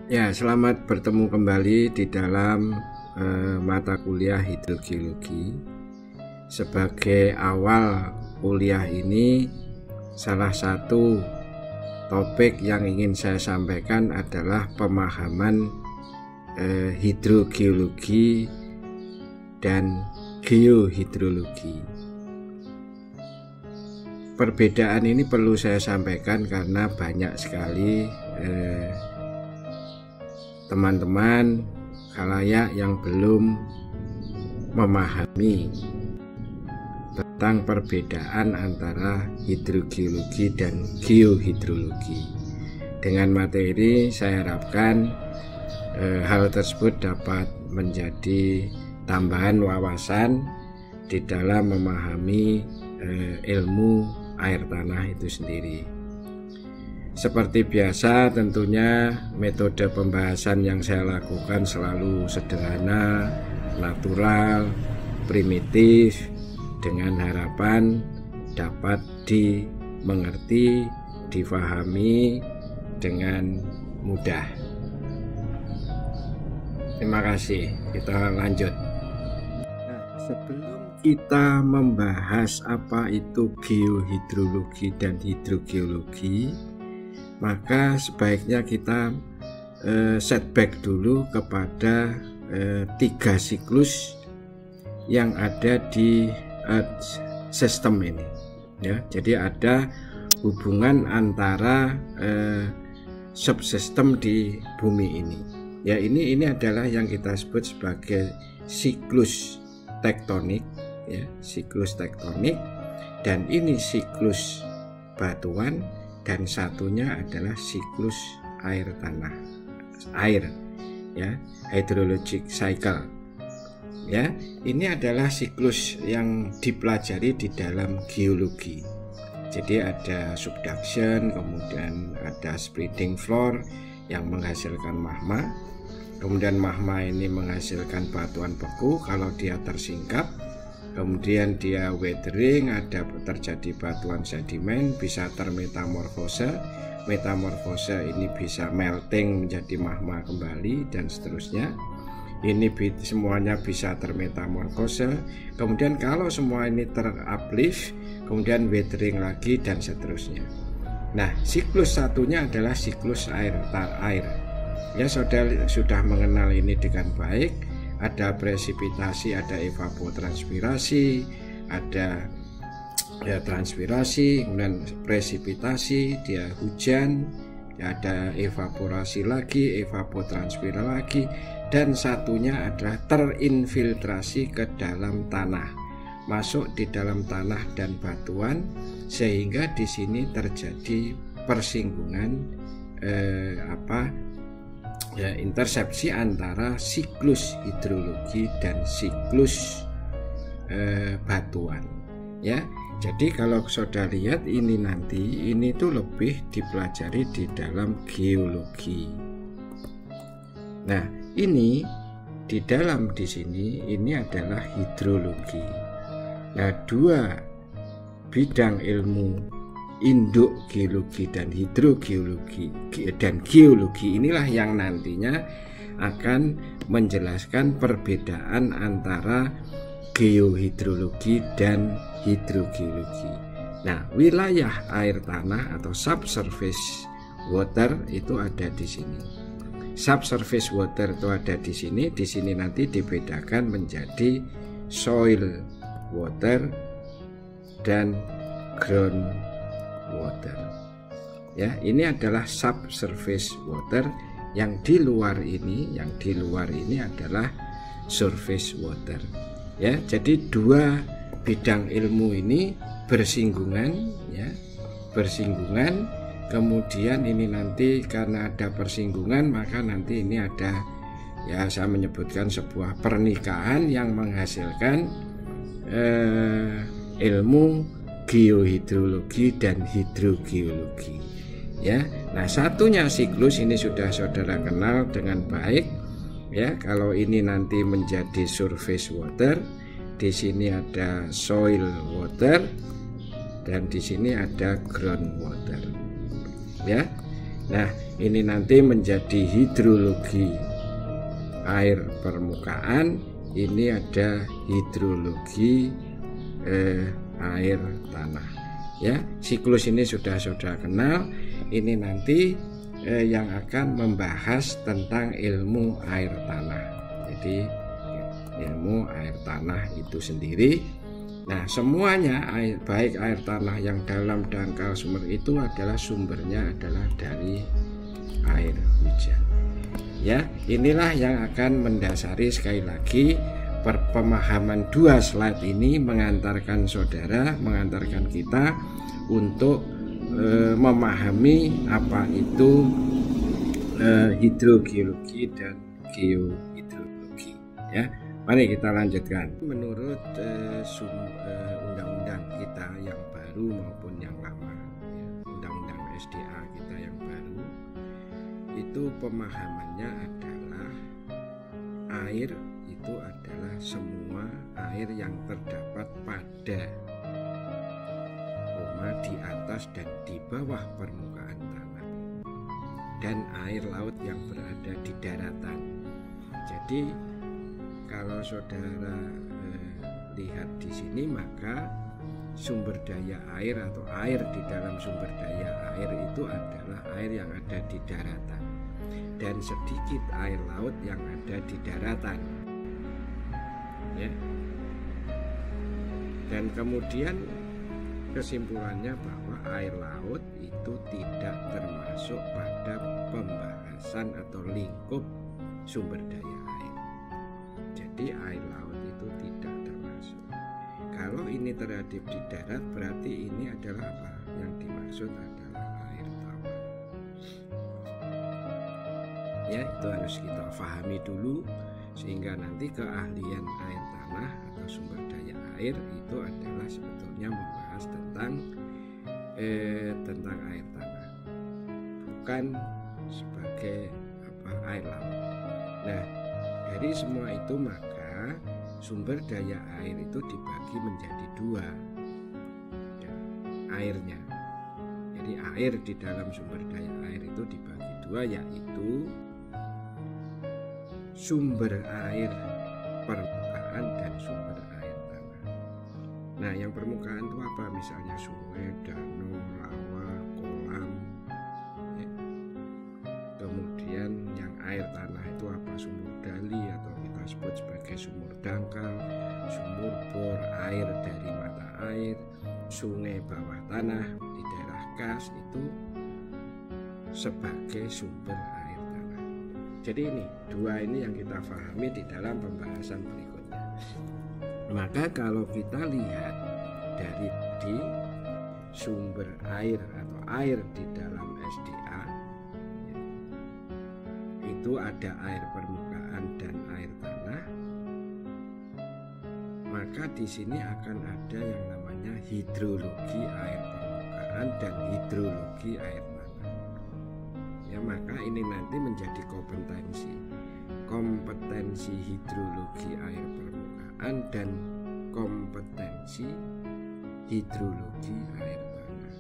Ya, selamat bertemu kembali di dalam mata kuliah hidrogeologi. Sebagai awal kuliah ini, salah satu topik yang ingin saya sampaikan adalah pemahaman hidrogeologi dan geohidrologi. Perbedaan ini perlu saya sampaikan karena banyak sekali teman-teman khalayak yang belum memahami tentang perbedaan antara hidrogeologi dan geohidrologi. Dengan materi saya harapkan hal tersebut dapat menjadi tambahan wawasan di dalam memahami ilmu air tanah itu sendiri. Seperti biasa, tentunya metode pembahasan yang saya lakukan selalu sederhana, natural, primitif, dengan harapan dapat dimengerti, difahami dengan mudah. Terima kasih. Kita lanjut. Nah, sebelum kita membahas apa itu geohidrologi dan hidrogeologi, maka sebaiknya kita setback dulu kepada 3 siklus yang ada di sistem ini, ya. Jadi ada hubungan antara subsistem di bumi ini, ya. Ini adalah yang kita sebut sebagai siklus tektonik, ya, siklus tektonik, dan ini siklus batuan. Dan satunya adalah siklus air tanah, air, ya, hydrologic cycle, ya. Ini adalah siklus yang dipelajari di dalam geologi. Jadi ada subduction, kemudian ada spreading floor yang menghasilkan magma, kemudian magma ini menghasilkan batuan beku kalau dia tersingkap. Kemudian dia weathering, ada terjadi batuan sedimen, bisa termetamorfose. Metamorfose ini bisa melting menjadi magma kembali dan seterusnya. Ini semuanya bisa termetamorfose. Kemudian kalau semua ini teruplift, kemudian weathering lagi dan seterusnya. Nah, siklus satunya adalah siklus air. Ya, saudara sudah mengenal ini dengan baik. Ada presipitasi, ada evapotranspirasi, ada transpirasi, kemudian presipitasi, dia hujan, ada evaporasi lagi, evapotranspirasi lagi, dan satunya adalah terinfiltrasi ke dalam tanah, masuk di dalam tanah dan batuan, sehingga di sini terjadi persinggungan intersepsi antara siklus hidrologi dan siklus batuan, ya. Jadi kalau saudara lihat ini nanti, ini tuh lebih dipelajari di dalam geologi. Nah, ini di dalam di sini ini adalah hidrologi. Nah, 2 bidang ilmu induk geologi dan hidrogeologi dan geologi inilah yang nantinya akan menjelaskan perbedaan antara geohidrologi dan hidrogeologi. Nah, wilayah air tanah atau subsurface water itu ada di sini. Subsurface water itu ada di sini. Di sini nanti dibedakan menjadi soil water dan ground water, ya. Ini adalah subsurface water. Yang di luar ini adalah surface water, ya. Jadi 2 bidang ilmu ini bersinggungan, ya, bersinggungan. Kemudian ini nanti karena ada persinggungan, maka nanti ini ada, ya, saya menyebutkan sebuah pernikahan yang menghasilkan ilmu geohidrologi dan hidrogeologi, ya. Nah, satunya siklus ini sudah saudara kenal dengan baik, ya. Kalau ini nanti menjadi surface water, di sini ada soil water, dan di sini ada ground water, ya. Nah, ini nanti menjadi hidrologi air permukaan, ini ada hidrologi air tanah. Ya, siklus ini sudah kenal. Ini nanti yang akan membahas tentang ilmu air tanah. Jadi ilmu air tanah itu sendiri. Nah, semuanya baik air tanah yang dalam dangkal sumber itu adalah sumbernya adalah dari air hujan. Ya, inilah yang akan mendasari sekali lagi pemahaman 2 slide ini, mengantarkan saudara, mengantarkan kita untuk memahami apa itu hidrogeologi dan geohidrologi. Ya, mari kita lanjutkan. Menurut undang-undang kita yang baru maupun yang lama, ya, undang-undang SDA kita yang baru, itu pemahamannya adalah air itu adalah semua air yang terdapat pada di atas dan di bawah permukaan tanah, dan air laut yang berada di daratan. Jadi kalau saudara lihat di sini, maka sumber daya air atau air di dalam sumber daya air itu adalah air yang ada di daratan dan sedikit air laut yang ada di daratan. Ya. Dan kemudian kesimpulannya bahwa air laut itu tidak termasuk pada pembahasan atau lingkup sumber daya air. Jadi air laut itu tidak termasuk. Kalau ini terjadi di darat, berarti ini adalah apa? Yang dimaksud adalah air tawar. Ya, itu harus kita pahami dulu, sehingga nanti keahlian air tanah atau sumber daya air itu adalah sebetulnya membahas tentang air tanah, bukan sebagai air laut. Nah, dari semua itu maka sumber daya air itu dibagi menjadi 2, ya, airnya. Jadi air di dalam sumber daya air itu dibagi 2, yaitu sumber air permukaan dan sumber air tanah. Nah, yang permukaan itu apa? Misalnya sungai, danau, rawa, kolam. Ya. Kemudian yang air tanah itu apa? Sumur gali atau kita sebut sebagai sumur dangkal, sumur bor air dari mata air, sungai bawah tanah di daerah kas itu sebagai sumber air tanah. Jadi ini 2 ini yang kita pahami di dalam pembahasan berikutnya. Maka kalau kita lihat dari sumber air atau air di dalam SDA, ya, itu ada air permukaan dan air tanah. Maka di sini akan ada yang namanya hidrologi air permukaan dan hidrologi air tanah. Ya, maka ini nanti menjadi kompetensi hidrologi air permukaan dan kompetensi hidrologi air tanah.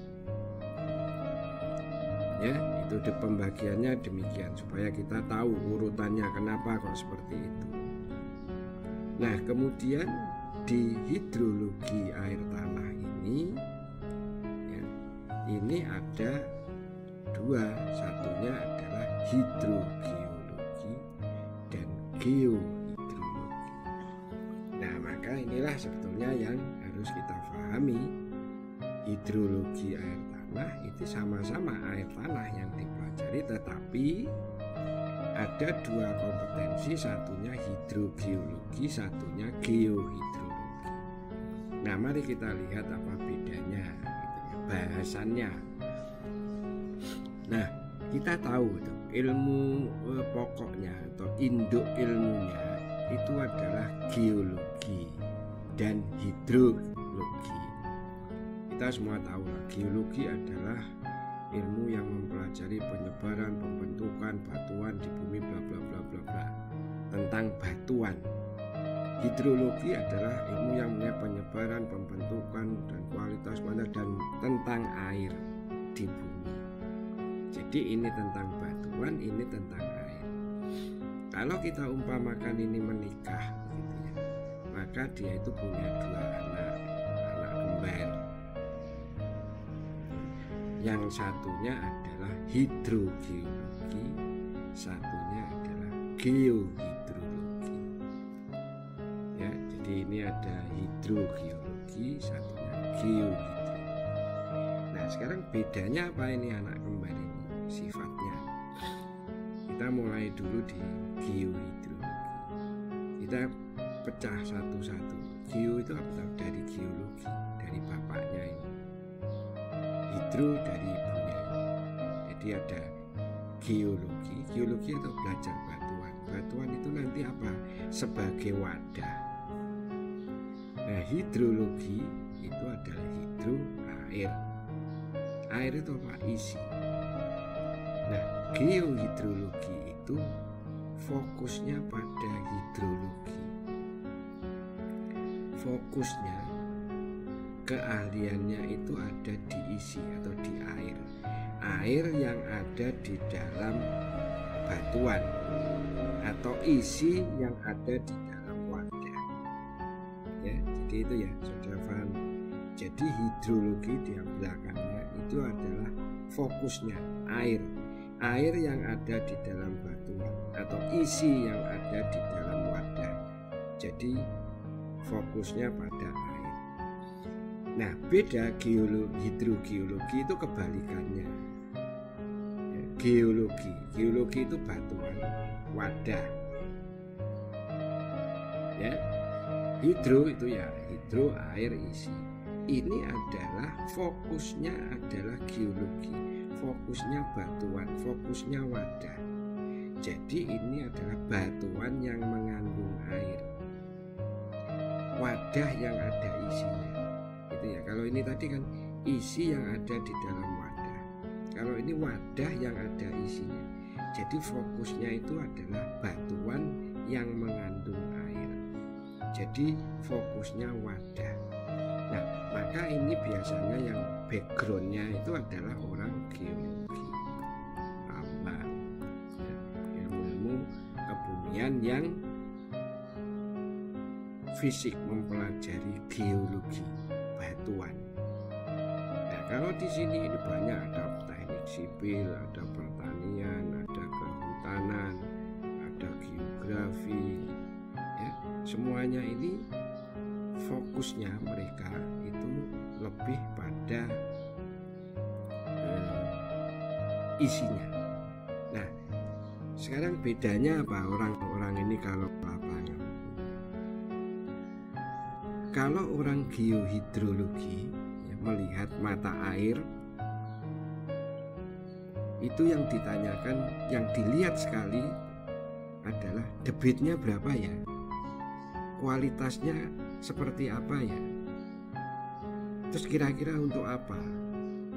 Ya, itu pembagiannya demikian supaya kita tahu urutannya kenapa kok seperti itu. Nah, kemudian di hidrologi air tanah ini, ya, ini ada 2, satunya adalah hidrogeologi dan geohidrologi. Nah, maka inilah sebetulnya yang harus kita pahami. Hidrologi air tanah itu sama-sama air tanah yang dipelajari, tetapi ada 2 kompetensi, satunya hidrogeologi, satunya geohidrologi. Nah, mari kita lihat apa bedanya, bahasannya. Nah, kita tahu itu ilmu pokoknya atau induk ilmunya itu adalah geologi dan hidrologi. Kita semua tahu lah, geologi adalah ilmu yang mempelajari penyebaran, pembentukan batuan di bumi bla bla bla bla bla, tentang batuan. Hidrologi adalah ilmu yang mengenai penyebaran, pembentukan dan kualitas tanah dan tentang air di bumi. Jadi ini tentang batuan, ini tentang air. Kalau kita umpamakan ini menikah gitu ya, maka dia itu punya 2 anak kembar. Yang satunya adalah hidrogeologi, satunya adalah geohidrologi. Ya, jadi ini ada hidrogeologi, satunya geohidrologi. Nah, sekarang bedanya apa ini anak kembar ini? Sifatnya. Kita mulai dulu di geohidrologi. Kita pecah satu-satu. Geo itu apa? Dari geologi, dari bapaknya ini. Hidro dari ibunya. Jadi ada geologi. Geologi itu belajar batuan. Batuan itu nanti apa? Sebagai wadah. Nah, hidrologi itu adalah hidro, air. Air itu apa? Isi. Nah, geohidrologi itu fokusnya pada hidrologi. Fokusnya, keahliannya itu ada di isi atau di air. Air yang ada di dalam batuan atau isi yang ada di dalam wadah. Ya, jadi itu ya, sudah paham. Jadi hidrologi di belakangnya itu adalah fokusnya air. Air yang ada di dalam batuan atau isi yang ada di dalam wadah. Jadi fokusnya pada air. Nah, beda hidrogeologi itu kebalikannya. Ya, geologi itu batuan, wadah. Ya, hidro itu ya hidro, air, isi. Ini adalah fokusnya adalah geologi, fokusnya batuan, fokusnya wadah. Jadi ini adalah batuan yang mengandung air, wadah yang ada isinya. Itu ya. Kalau ini tadi kan isi yang ada di dalam wadah. Kalau ini wadah yang ada isinya. Jadi fokusnya itu adalah batuan yang mengandung air. Jadi fokusnya wadah. Nah, maka ini biasanya yang backgroundnya itu adalah orang geologi, tambang, ya, ilmu-ilmu kebumian yang fisik, mempelajari geologi batuan. Nah, kalau di sini ini banyak, ada teknik sipil, ada pertanian, ada kehutanan, ada geografi, ya, semuanya ini fokusnya mereka itu lebih pada isinya. Nah, sekarang bedanya apa orang-orang ini kalau lapangan? Kalau orang geohidrologi ya, melihat mata air, itu yang ditanyakan, yang dilihat sekali adalah debitnya berapa ya, kualitasnya seperti apa ya, terus kira-kira untuk apa,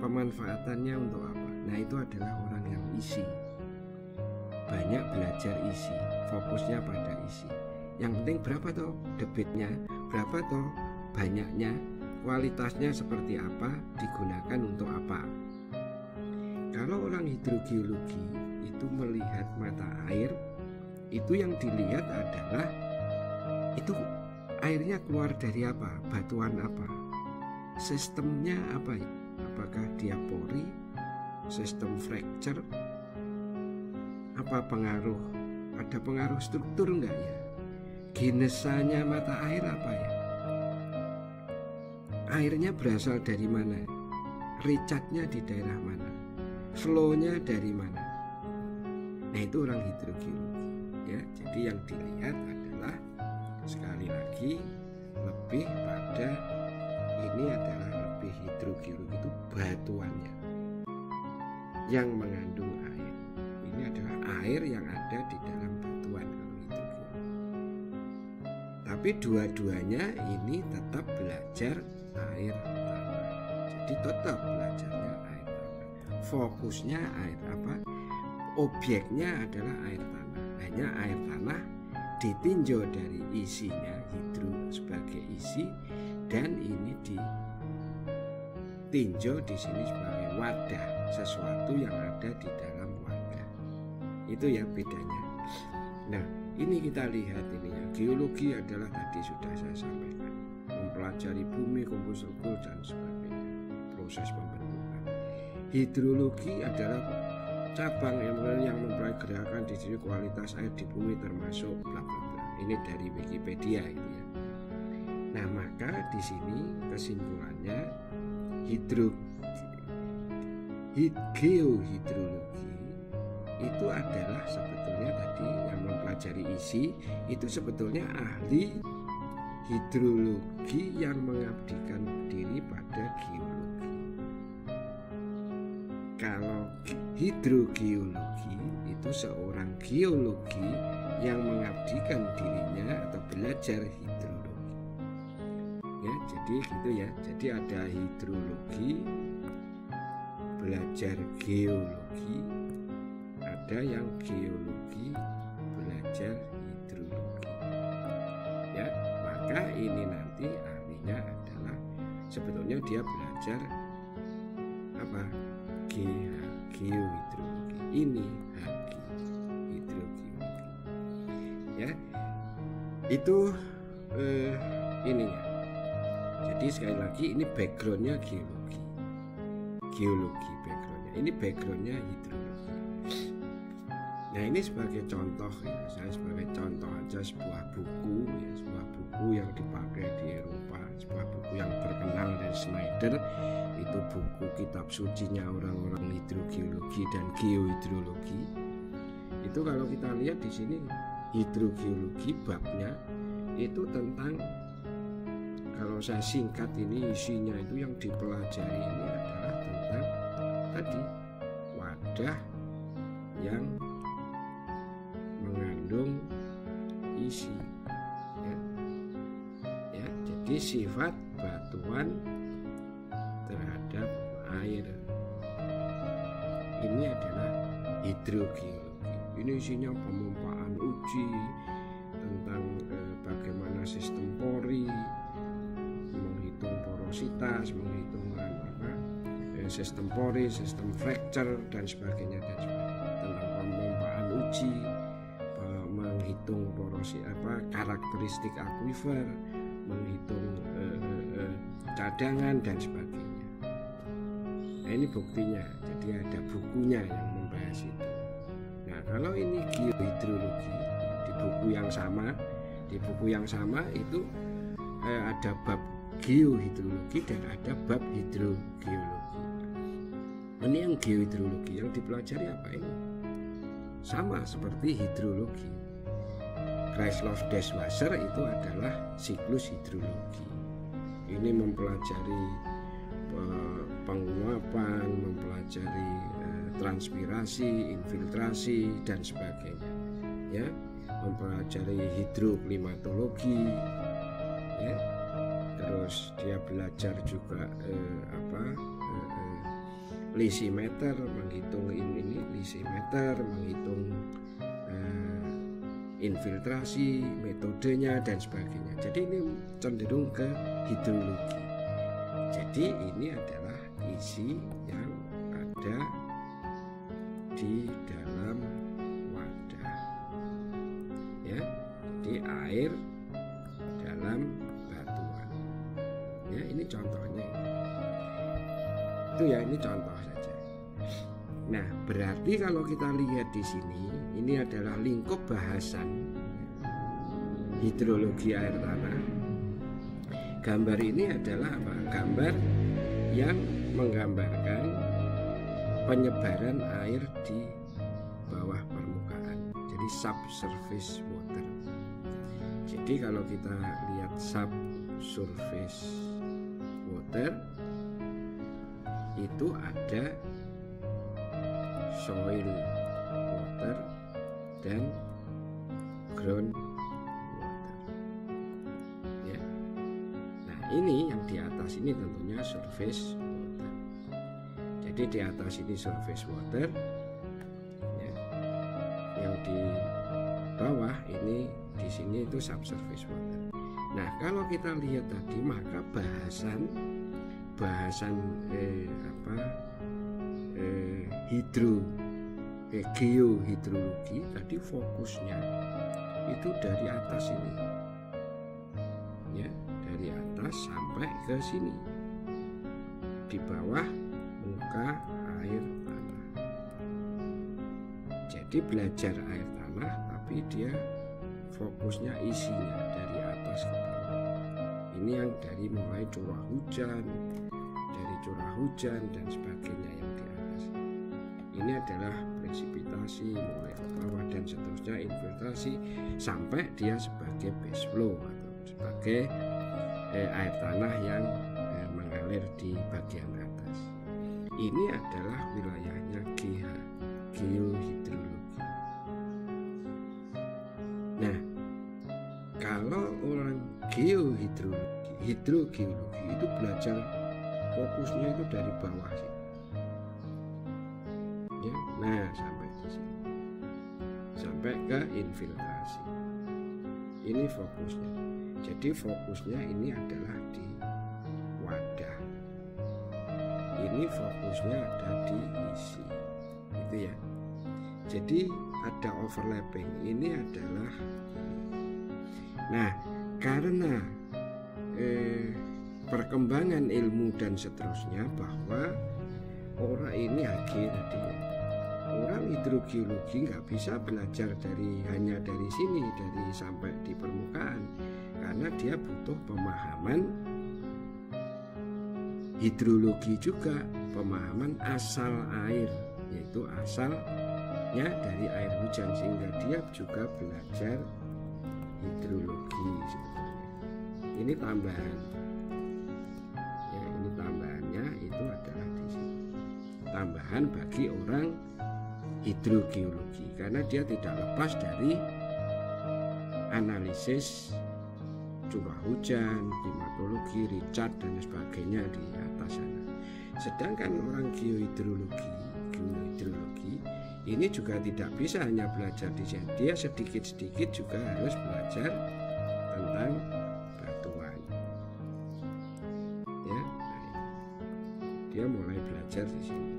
pemanfaatannya untuk apa. Nah, itu adalah orang yang isi, banyak belajar isi, fokusnya pada isi. Yang penting berapa toh debitnya, berapa toh banyaknya, kualitasnya seperti apa, digunakan untuk apa. Kalau orang hidrogeologi itu melihat mata air, itu yang dilihat adalah itu airnya keluar dari apa, batuan apa, sistemnya apa, apakah dia pori, sistem fracture, apa pengaruh, ada pengaruh struktur enggak ya, ginesanya mata air apa ya, airnya berasal dari mana, recharge-nya di daerah mana, flow-nya dari mana. Nah, itu orang hidrogeologi ya. Jadi yang dilihat adalah sekali lagi lebih pada ini adalah lebih hidrogeologi itu batuannya yang mengandung air. Ini adalah air yang ada di dalam batuan kalau hidrogeologi. Tapi dua-duanya ini tetap belajar air tanah. Jadi tetap belajarnya air tanah. Fokusnya air apa? Objeknya adalah air tanah. Hanya air tanah ditinjau dari isinya, hidro sebagai isi, dan ini ditinjau di sini sebagai wadah, sesuatu yang ada di dalam wadah. Itu ya bedanya. Nah, ini kita lihat ini ya. Geologi adalah tadi sudah saya sampaikan, mempelajari bumi, komposisi dan sebagainya, proses pembentukan. Hidrologi adalah cabang yang mempelajari gerakan di sini kualitas air di bumi termasuk bla bla bla. Ini dari Wikipedia itu ya. Nah, maka di sini kesimpulannya geohidrologi itu adalah sebetulnya tadi yang mempelajari isi, itu sebetulnya ahli hidrologi yang mengabdikan diri pada geologi. Kalau hidrogeologi itu seorang geologi yang mengabdikan dirinya atau belajar hidrologi. Ya, jadi gitu ya. Jadi ada hidrologi, belajar geologi, ada yang geologi belajar hidrologi. Ya, maka ini nanti ahlinya adalah sebetulnya dia belajar apa? Geohidrologi. Ini hidrogeologi. Ya, itu ininya. Jadi sekali lagi ini backgroundnya geologi backgroundnya. Ini backgroundnya hidrologi. Nah, ini sebagai contoh ya, saya sebagai contoh aja sebuah buku ya, sebuah buku yang dipakai di Eropa, sebuah buku yang terkenal dari Schneider, itu buku kitab sucinya orang-orang hidrogeologi dan geohidrologi. Itu kalau kita lihat di sini hidrogeologi babnya itu tentang, kalau saya singkat ini isinya itu yang dipelajari ini adalah tentang tadi wadah yang mengandung isi ya, jadi sifat batuan terhadap air. Ini adalah hidrogeologi. Ini isinya pemompaan uji tentang bagaimana sistem pori, menghitung porositas, menghitung sistem pori, sistem fracture dan sebagainya tentang pemompaan uji, menghitung karakteristik akuifer, menghitung cadangan dan sebagainya. Nah, ini buktinya. Jadi ada bukunya yang membahas itu. Nah, kalau ini geohidrologi di buku yang sama itu ada bab geohidrologi dan ada bab hidrogeologi. Ini yang geohidrologi yang dipelajari apa ini? Sama seperti hidrologi. Kreislauf des Wasser itu adalah siklus hidrologi. Ini mempelajari penguapan, mempelajari transpirasi, infiltrasi dan sebagainya. Ya, mempelajari hidroklimatologi. Ya, terus dia belajar juga lisimeter, menghitung ini lisimeter, menghitung infiltrasi, metodenya dan sebagainya. Jadi ini cenderung ke hidrologi. Jadi ini adalah isi yang ada di dalam wadah. Ya, di air dalam batuan. Ya, ini contohnya. Itu ya, ini contoh saja. Nah, berarti kalau kita lihat di sini, ini adalah lingkup bahasan hidrologi air tanah. Gambar ini adalah apa? Gambar yang menggambarkan penyebaran air di bawah permukaan. Jadi subsurface water. Jadi kalau kita lihat subsurface water itu ada soil water dan ground water. Ya. Nah, ini yang di atas ini tentunya surface water. Jadi di atas ini surface water, ya. Yang di bawah ini di sini itu subsurface water. Nah, kalau kita lihat tadi, maka bahasan geohidrologi tadi fokusnya itu dari atas ini, ya, dari atas sampai ke sini, di bawah muka air tanah. Jadi belajar air tanah, tapi dia fokusnya isinya dari atas ke bawah. Ini yang dari mulai curah hujan, dan sebagainya yang di atas. Ini adalah presipitasi mulai ke bawah dan seterusnya, infiltrasi sampai dia sebagai base flow atau sebagai air tanah yang mengalir di bagian atas. Ini adalah wilayahnya geohidrologi. Nah, kalau orang geohidrologi, hidrogeologi itu belajar fokusnya itu dari bawah sih. Ya, nah sampai di sini, sampai ke infiltrasi. Ini fokusnya. Jadi fokusnya ini adalah di wadah. Ini fokusnya ada di isi, gitu ya. Jadi ada overlapping. Ini adalah, nah karena perkembangan ilmu dan seterusnya, bahwa orang ini tadi ya, orang hidrogeologi nggak bisa belajar hanya dari sini, dari sampai di permukaan, karena dia butuh pemahaman hidrologi juga, pemahaman asal air, yaitu asalnya dari air hujan, sehingga dia juga belajar hidrologi sebetulnya. Ini tambahan. Ini tambahannya itu adalah di sini. Tambahan bagi orang hidrogeologi, karena dia tidak lepas dari analisis curah hujan, klimatologi, recharge dan sebagainya di atas sana. Sedangkan orang geohidrologi ini juga tidak bisa hanya belajar di sini. Dia sedikit-sedikit juga harus belajar tentang batuan. Ya, dia mulai belajar di sini.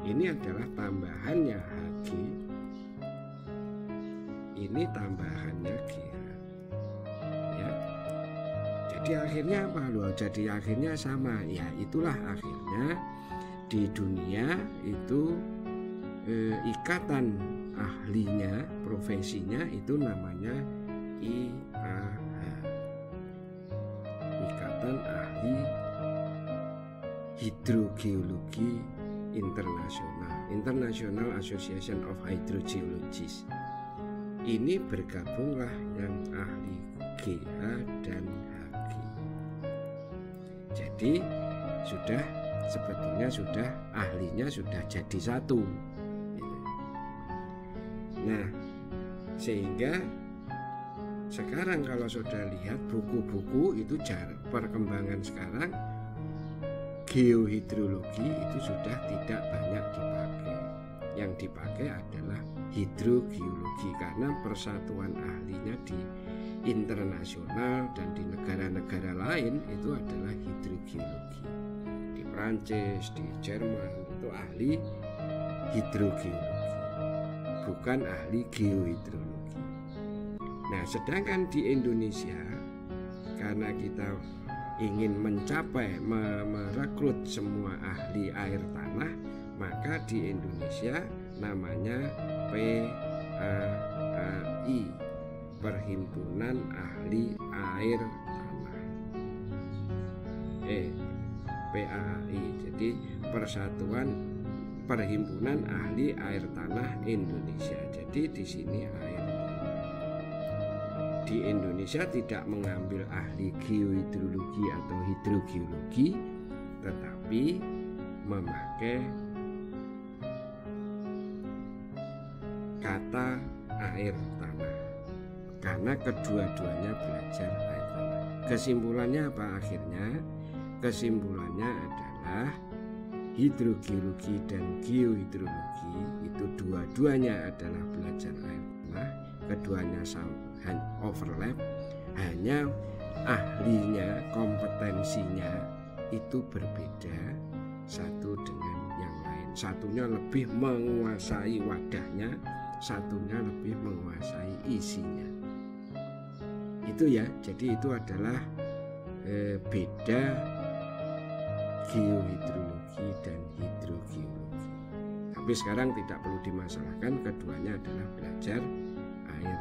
Ini adalah tambahannya HG. Ini tambahannya GH. Ya. Jadi akhirnya apa loh? Jadi akhirnya sama. Ya, itulah akhirnya di dunia itu ikatan ahlinya, profesinya itu namanya IAH. Ikatan Ahli Hidrogeologi Internasional, International Association of Hydrogeologists. Ini bergabunglah yang ahli GH dan HG. Jadi sebetulnya ahlinya sudah jadi satu. Nah, sehingga sekarang kalau sudah lihat buku-buku itu perkembangan sekarang, geohidrologi itu sudah tidak banyak dipakai. Yang dipakai adalah hidrogeologi, karena persatuan ahlinya di internasional dan di negara-negara lain itu adalah hidrogeologi. Di Prancis, di Jerman itu ahli hidrogeologi, bukan ahli geohidrologi. Nah, sedangkan di Indonesia, karena kita ingin mencapai merekrut semua ahli air tanah, maka di Indonesia namanya PAI, Perhimpunan Ahli Air Tanah. PAI, jadi Persatuan Perhimpunan Ahli Air Tanah Indonesia. Jadi di sini air tanah. Di Indonesia tidak mengambil ahli geohidrologi atau hidrogeologi, tetapi memakai kata air tanah, karena kedua-duanya belajar air tanah. Kesimpulannya apa akhirnya? Kesimpulannya adalah hidrogeologi dan geohidrologi itu dua-duanya adalah belajar air tanah, keduanya overlap, hanya ahlinya, kompetensinya itu berbeda satu dengan yang lain. satunya lebih menguasai wadahnya, satunya lebih menguasai isinya. Itu ya, jadi itu adalah beda geohidrologi dan hidrogeologi. Tapi sekarang tidak perlu dimasalahkan, keduanya adalah belajar air